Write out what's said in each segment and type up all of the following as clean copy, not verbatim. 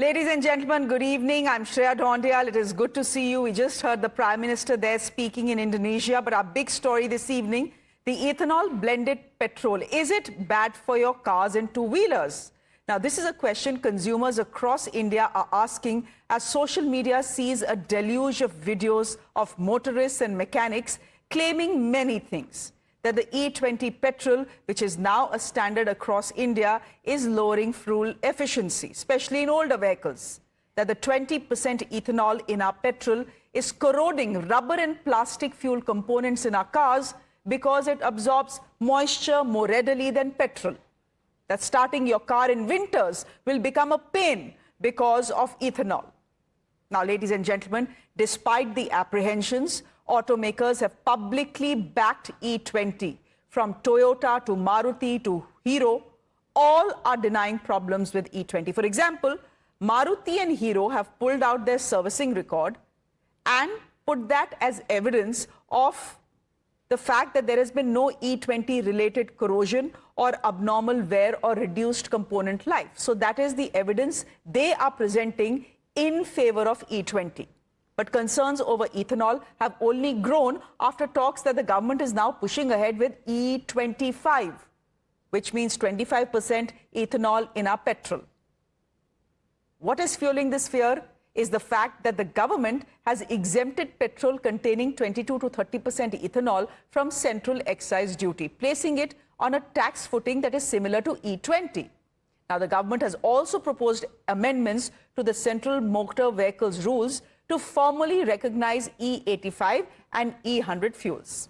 Ladies and gentlemen, good evening. I'm Shreya Dhoundial. It is good to see you. We just heard the Prime Minister there speaking in Indonesia. But our big story this evening, the ethanol-blended petrol. Is it bad for your cars and two-wheelers? Now, this is a question consumers across India are asking as social media sees a deluge of videos of motorists and mechanics claiming many things. That the E20 petrol, which is now a standard across India, is lowering fuel efficiency, especially in older vehicles. That the 20% ethanol in our petrol is corroding rubber and plastic fuel components in our cars because it absorbs moisture more readily than petrol. That starting your car in winters will become a pain because of ethanol. Now, ladies and gentlemen, despite the apprehensions, automakers have publicly backed E20. From Toyota to Maruti to Hero, all are denying problems with E20. For example, Maruti and Hero have pulled out their servicing record and put that as evidence of the fact that there has been no E20 related corrosion or abnormal wear or reduced component life. So that is the evidence they are presenting in favor of E20. But concerns over ethanol have only grown after talks that the government is now pushing ahead with E25, which means 25% ethanol in our petrol. What is fueling this fear is the fact that the government has exempted petrol containing 22 to 30% ethanol from central excise duty, placing it on a tax footing that is similar to E20. Now, the government has also proposed amendments to the central motor vehicles rules to formally recognize E85 and E100 fuels.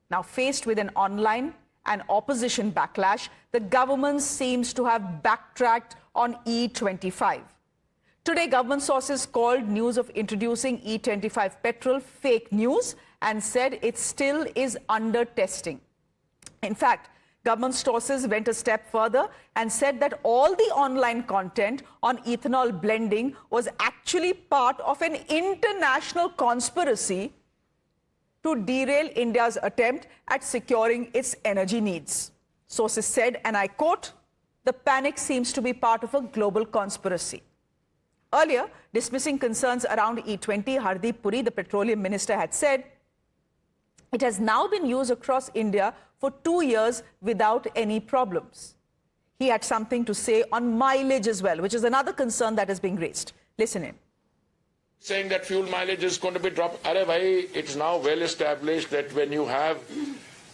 Now, faced with an online and opposition backlash, the government seems to have backtracked on E25. Today, government sources called news of introducing E25 petrol fake news and said it still is under testing. In fact, government sources went a step further and said that all the online content on ethanol blending was actually part of an international conspiracy to derail India's attempt at securing its energy needs. Sources said, and I quote, "The panic seems to be part of a global conspiracy." Earlier, dismissing concerns around E20, Hardeep Puri, the petroleum minister, had said, it has now been used across India for 2 years without any problems. He had something to say on mileage as well, which is another concern that is being raised. Listen in. Saying that fuel mileage is going to be dropped. Arey bhai, it's now well established that when you have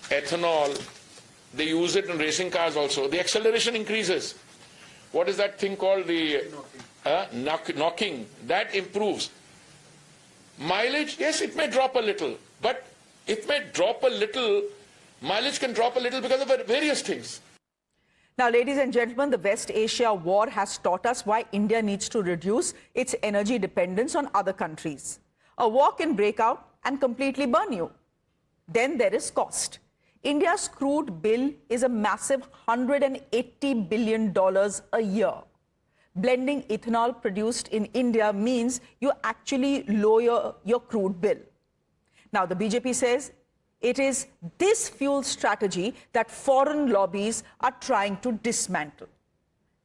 ethanol, they use it in racing cars also. The acceleration increases. What is that thing called? The knocking. That improves. Mileage, yes, it may drop a little, but it may drop a little. Mileage can drop a little because of various things. Now, ladies and gentlemen, the West Asia war has taught us why India needs to reduce its energy dependence on other countries. A war can break out and completely burn you. Then there is cost. India's crude bill is a massive $180 billion a year. Blending ethanol produced in India means you actually lower your crude bill. Now, the BJP says it is this fuel strategy that foreign lobbies are trying to dismantle.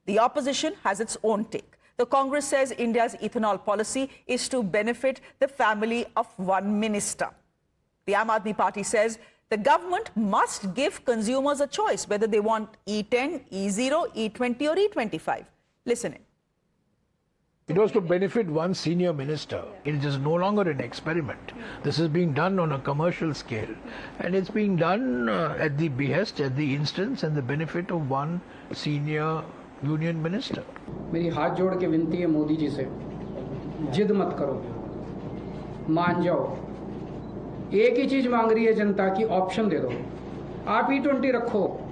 The opposition has its own take. The Congress says India's ethanol policy is to benefit the family of one minister. The Aam Aadmi Party says the government must give consumers a choice whether they want E10, E0, E20 or E25. Listen in. It was to benefit one senior minister. It is no longer an experiment. This is being done on a commercial scale. And it's being done at the behest, at the instance and the benefit of one senior union minister. मेरी हाथ जोड़ के विनती है मोदी जी से, जिद मत करो, मान जाओ। एक ही चीज मांग रही है जनता की, ऑप्शन दे दो। आप E20 रखो,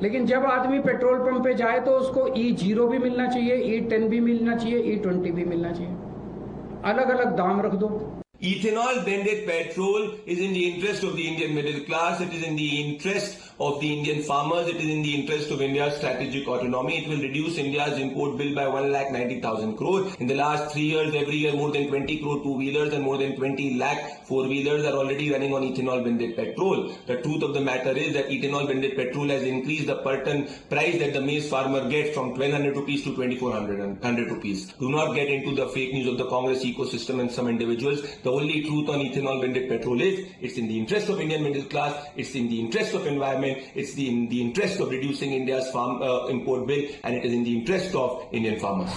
लेकिन जब आदमी पेट्रोल पंप पे जाए तो उसको E0 भी मिलना चाहिए, E10 भी मिलना चाहिए, E20 भी मिलना चाहिए। अलग-अलग दाम रख दो। Ethanol blended petrol is in the interest of the Indian middle class. It is in the interest of the Indian farmers. It is in the interest of India's strategic autonomy. It will reduce India's import bill by 1,90,000 crore. In the last 3 years, every year more than 20 crore two-wheelers and more than 20 lakh four-wheelers are already running on ethanol-blended petrol. The truth of the matter is that ethanol-blended petrol has increased the per ton price that the maize farmer gets from 1,200 rupees to 2,400 rupees. Do not get into the fake news of the Congress ecosystem and some individuals. The only truth on ethanol-blended petrol is it's in the interest of Indian middle class, it's in the interest of environment, it's in the interest of reducing India's farm import bill, and it is in the interest of Indian farmers.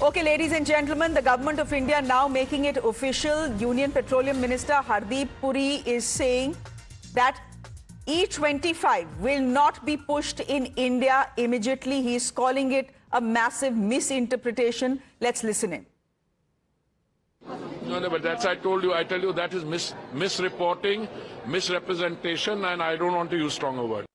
Okay, ladies and gentlemen, the government of India now making it official. Union Petroleum Minister Hardeep Puri is saying that E25 will not be pushed in India immediately. He is calling it a massive misinterpretation. Let's listen in. No, but that's, I tell you that is misreporting, misrepresentation, and I don't want to use stronger words.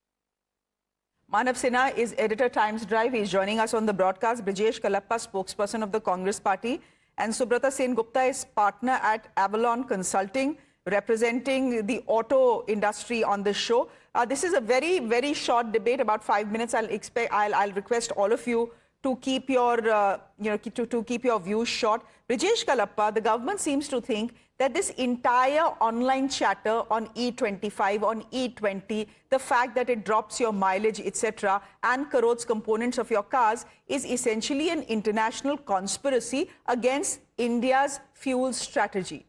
Manav Sinha is editor Times Drive. He's joining us on the broadcast. Brijesh Kalappa, spokesperson of the Congress Party. And Subrata Sen-Gupta is partner at Avalon Consulting, representing the auto industry on this show. This is a very, very short debate, about 5 minutes. I'll request all of you to keep your, to keep your views short. Brijesh Kalappa, the government seems to think that this entire online chatter on E25, on E20, the fact that it drops your mileage, etc., and corrodes components of your cars is essentially an international conspiracy against India's fuel strategy.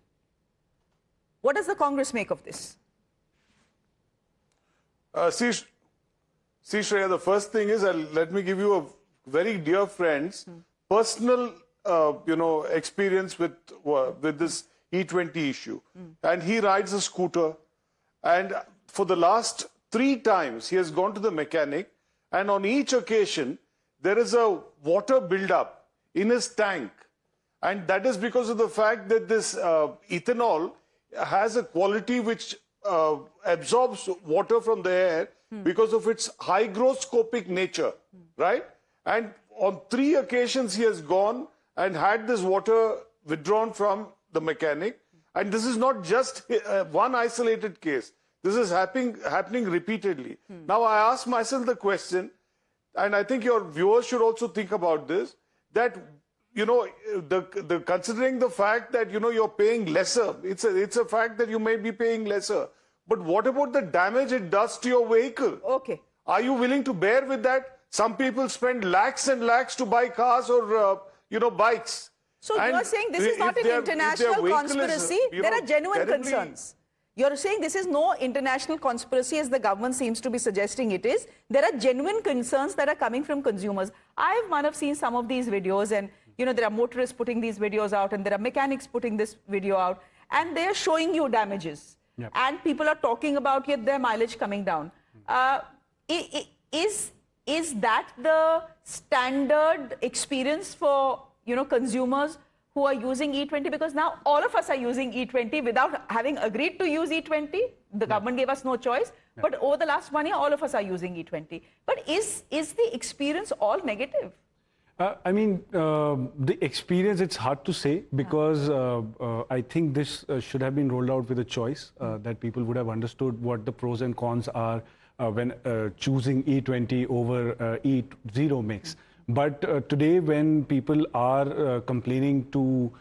What does the Congress make of this? See, Shreya, the first thing is, let me give you a very dear friend's personal, experience with this E20 issue. And he rides a scooter, and for the last 3 times he has gone to the mechanic, and on each occasion there is a water buildup in his tank, and that is because of the fact that this ethanol has a quality which absorbs water from the air because of its hygroscopic nature, right? And on 3 occasions he has gone and had this water withdrawn from the mechanic, and this is not just one isolated case. This is happening repeatedly. Now I ask myself the question, and I think your viewers should also think about this, that considering the fact that you're paying lesser, it's a fact that you may be paying lesser, but what about the damage it does to your vehicle? Okay. Are you willing to bear with that? Some people spend lakhs and lakhs to buy cars or bikes. So you are saying this is not an international conspiracy? There are genuine concerns. You're saying this is no international conspiracy as the government seems to be suggesting it is. There are genuine concerns that are coming from consumers. I might have seen some of these videos, and there are motorists putting these videos out, and there are mechanics putting this video out, and they are showing you damages. Yep. And people are talking about their mileage coming down. Is that the standard experience for consumers who are using E20? Because now all of us are using E20 without having agreed to use E20. The government gave us no choice. But over the last 1 year, all of us are using E20. But is the experience all negative? The experience, it's hard to say, because I think this should have been rolled out with a choice, that people would have understood what the pros and cons are when choosing E20 over E0 mix. But today, when people are complaining to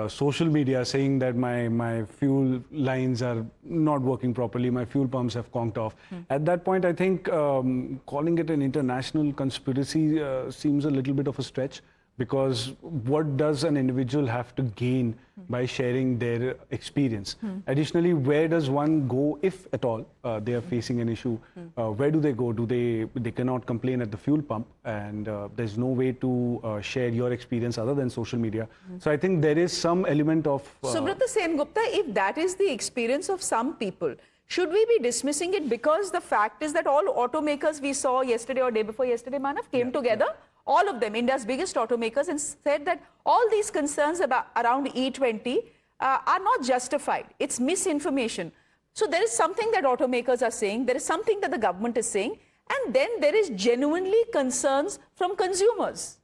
social media, saying that my fuel lines are not working properly, my fuel pumps have conked off, at that point, I think calling it an international conspiracy seems a little bit of a stretch, because what does an individual have to gain by sharing their experience? Additionally, where does one go, if at all they are facing an issue? Where do they go? They cannot complain at the fuel pump, and there's no way to share your experience other than social media. So I think there is some element of... Subrata Sen-Gupta, if that is the experience of some people, should we be dismissing it? Because the fact is that all automakers we saw yesterday or day before yesterday, Manav, came together. All of them, India's biggest automakers, and said that all these concerns around E20 are not justified. It's misinformation. So there is something that automakers are saying, there is something that the government is saying, and then there is genuinely concerns from consumers.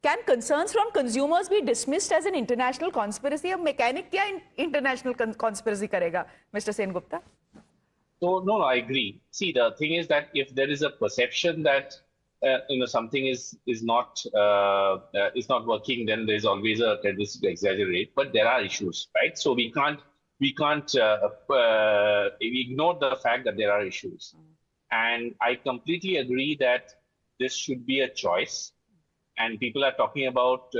Can concerns from consumers be dismissed as an international conspiracy? A mechanic kya international conspiracy karega, Mr. Sen-Gupta? So no, I agree. See, the thing is that if there is a perception that something is not working, then there is always a tendency to exaggerate. But there are issues, right? So we can't ignore the fact that there are issues. And I completely agree that this should be a choice. And people are talking about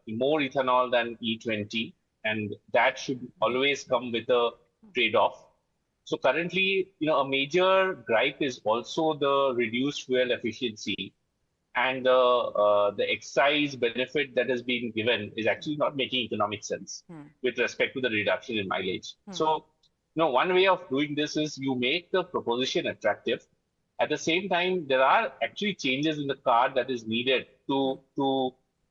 more ethanol than E20, and that should always come with a trade-off. So currently, a major gripe is also the reduced fuel efficiency, and the excise benefit that has been given is actually not making economic sense with respect to the reduction in mileage. So, one way of doing this is you make the proposition attractive. At the same time, there are actually changes in the car that is needed to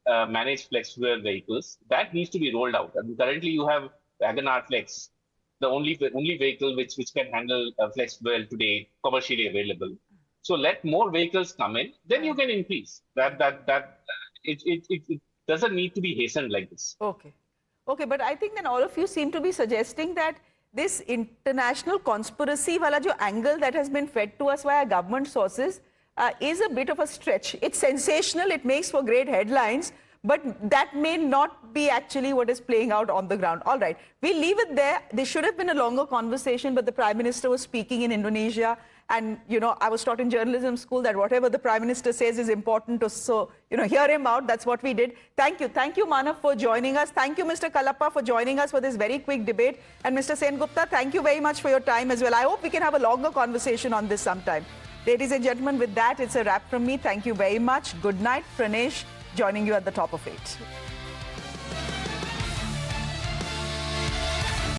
manage flex fuel vehicles. That needs to be rolled out. I mean, currently, you have Wagon-R Flex, the only vehicle which can handle flex fuel today, commercially available. So let more vehicles come in, then you can increase. It doesn't need to be hastened like this. Okay, but I think then all of you seem to be suggesting that this international conspiracy wala jo angle that has been fed to us via government sources is a bit of a stretch. It's sensational, it makes for great headlines, but that may not be actually what is playing out on the ground. All right, we'll leave it there. There should have been a longer conversation, but the Prime Minister was speaking in Indonesia. And, I was taught in journalism school that whatever the Prime Minister says is important to, hear him out. That's what we did. Thank you. Thank you, Manav, for joining us. Thank you, Mr. Kalappa, for joining us for this very quick debate. And Mr. Sengupta, thank you very much for your time as well. I hope we can have a longer conversation on this sometime. Ladies and gentlemen, with that, it's a wrap from me. Thank you very much. Good night. Pranesh joining you at the top of 8.